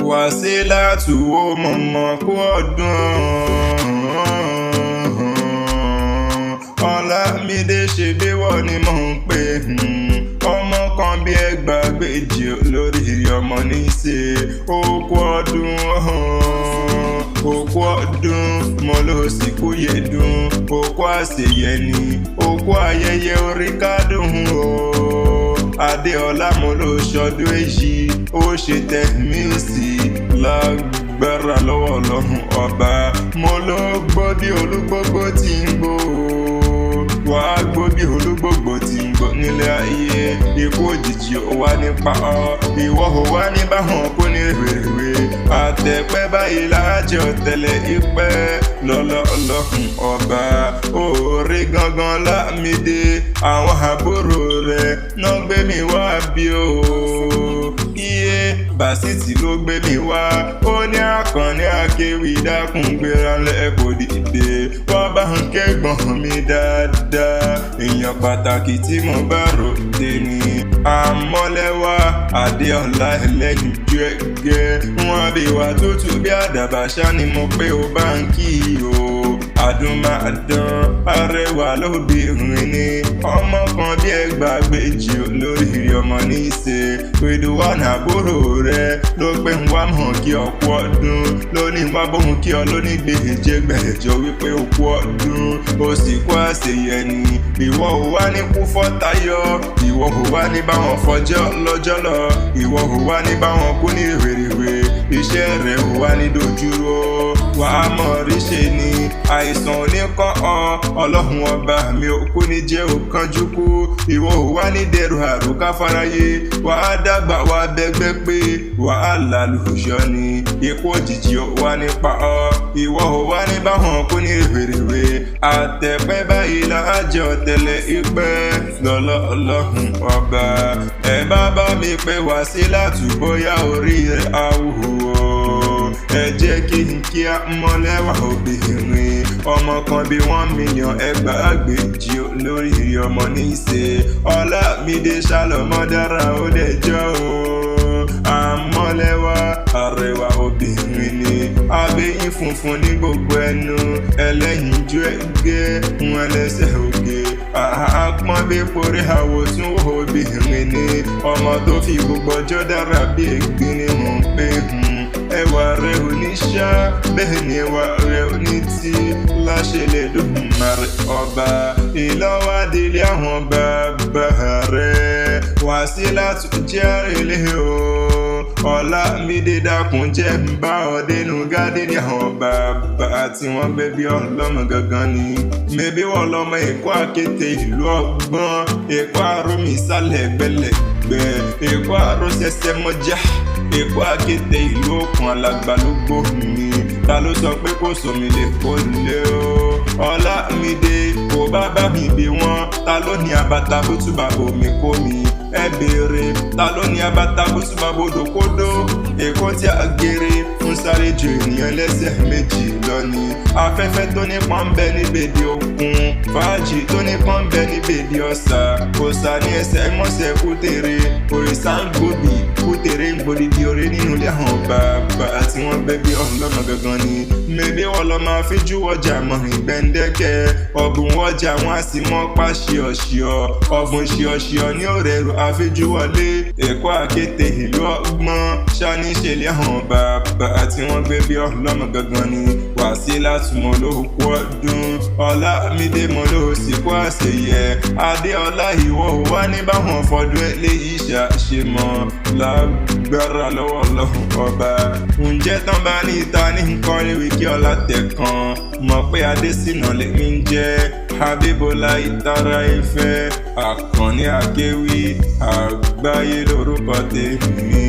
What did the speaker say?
Wàsílátù ó mọ̀mọ́ kú ọdún. Ọlámídé ṣe bí wọ́n ni mò ń pè. Ọmọ kan bí ẹgbàágbèjì olórí ọmọ ní í ṣe. Ó kú ọdún, ó kú ọdún, mo ló sì kú yèdùn. Ó kú àṣeyẹni, ó kú ayẹyẹ orí kádùn o. Adéọlá mo ló ṣọdún èyí, ó ṣe tẹ̀mí sí lágbára lọ́wọ́ Ọlọ́run ọba. Mo ló gbọ́ bí olúgbógbó tí ń gbó, wàá gbọ́ bí olúgbógbó tí ń gbó nílé ayé. Ikú òjijì ó wá nípa ọ, ìwọ ò wá ní báwọn kó ní rèwerèwe. Àtẹ̀pẹ́ báyìí láàjọ tẹ̀lé ìpẹ́ lọ́lọ́ Ọlọ́run ọba. Oore gangan Lámídé, àwọn àbúrò rẹ̀ náà gbé mi wá bí o. Iye Bàsítì ló gbé mi wá, ó ní Àkànní Akéwì dákun gbéra lẹ́kọ̀ọ́ dìde. Wọ́n bá ń kẹ́gbọ̀n mi dáadáa, èèyàn pàtàkì tí mo bá ròde ni. Àmọ́lẹ́wà Adéọlá ẹlẹ́yinjú ẹ̀gẹ́, wọ́n bí wà tútù bí àdàbà ṣá ni mo pé ó bá ń kí o. Àdùnmáàdán arẹwà lóbìnrin ni, ọmọ kan bí ẹgbàágbèjì olórí ọmọ ní í ṣe. Ridwan àbúrò rẹ̀ ló pé ń wá mọ̀ kí ọkú ọdún, lóní wá bóun kí ọ lóní gbèjè gbẹ̀jọ wípé òkú ọdún, ó sì kú àṣeyẹni. Ìwọ ò wá ní kú fọ́tayọ, ìwọ ò wá ní báwọn fọjọ́ lọ́jọ́ lọ, ìwọ ò wá ní báwọn kú ní rèrèwé, iṣẹ́ rẹ̀ ò wá ní dojúrò. Wàá mọ̀ rí ṣe ni àìsàn oníkan ọ, Ọlọ́run ọba mi ò kú ní jẹ́ òkanjú kú. Ìwọ ò wá ní dẹrù àrùká fáráyé, wàá dàgbà wá bẹ́gbẹ́ pé wàá lálùjọ ni. Ikú òjijì ò wá nípa ọ, ìwọ ò wá ní báwọn kú ní rèwerèwe. Àtẹ̀pẹ́ báyìí láàjọ tẹ̀lé ìpẹ́ lọ́lọ́ Ọlọ́run ọba. Ẹ bá mi pé Wàsílátù bóyá orí rẹ̀ á wù o. Ẹ jẹ́ kí n kí á mọ́lẹ́wà obìnrin, ọmọ kan bí 1 million ẹgbàágbèjì olórí ọmọ ní í ṣe. Ọlámídé ṣàlọ́mọ́ dára ó dẹjọ́ o. Àmọ́lẹ́wà arẹwà obìnrin ni, abẹ́yìn funfun ní gbogbo ẹnu, ẹlẹ́yinjú ẹ̀gẹ́, wọn lẹ́sẹ̀ òkè. Àpọ́n bí porí àwọ̀ tún wò obìnrin ni, ọmọ tó fi gbogbo ọjọ́ dára bí ègbín ni mò ń pè. Ẹwà rẹ̀ ò ní ṣá, bẹ́ẹ̀ ni ẹwà rẹ̀ ò ní tí, láṣẹ Elédùmarè ọba. Ìlọ́wádìí àwọn bàbá rẹ̀, Wàsílátù jẹ́ àrèlé o. Ọlámídé dákun jẹ́ ń bá ọ dénú gádínì àwọn bàbá tí wọ́n gbé bí ọlọ́mọ gangan ni. Mẹ́bí wọ́n lọ́mọ Èkó Àkété ìlú ọgbọ́n, Èkó Àrómì ìsàlẹ̀ gbẹlẹ̀gbẹ́, Èkó Àrósẹsẹ mọ́já, Èkó Àkété ìlú Òkun alàgbà ló gbóhùn. Ta ló sọ pé kò sómi lè kó lé o? Ọlámídé kò bá mi bí wọ́n, ta ló ní abata bótú bàbá omi kó mi? Ẹ béèrè, ta ló ní abata bótú bàbá odòkodò? Èkó tí a gèrè ń sáré ju ènìyàn lẹ́sẹ̀ méjì lọ ni. Afẹ́fẹ́ tó ní pọ́nbẹ ní bèdè òkun, fàájì tó ní pọ́nbẹ ní bèdè ọ̀sà. Òòṣà ní ẹsẹ̀ mọ́sẹ̀ kútèrè, òrìṣà ń gbòbí kútèrè ń gbòdìdì orí nínú ilé àwọn bàbá tí wọ́n gbé bí ọlọ́mọ gangan ni. Mẹ́bí wọ́n lọ máa fi jú ọjà mọ̀rìn gbẹ̀ndẹ́kẹ́, ọ̀bùn ọjà wọn á sì mọ́ pa ṣíọ̀ṣíọ̀, ọ̀bùn ṣíọ̀ṣíọ̀ ní òrèrò àfijú wọlé. Èkó Àkété ìlú ọgbọ́n ṣáni ṣẹlẹ̀ àwọn bàbá tí wọ́n gbé bí ọlọ́mọ gangan ni. Wàsílátù mo ló kú ọdún, Ọlámídé mo ló sì kú àṣeyẹ. Adéọlá ìwọ ò wá ní báwọn fọdún eléyìí ṣàṣemọ́ lágbára lọ́wọ́ Ọlọ́run ọba. Ǹjẹ́ tán bá ní ìta ní nǹkan léwé kí ọlá tẹ̀ kan, mọ̀ pé Adésínà lèmi ń jẹ́. Habíbọ́lá ìtara ìfẹ́, Àkànní Akéwì àgbáyé lórúkọ tèmi.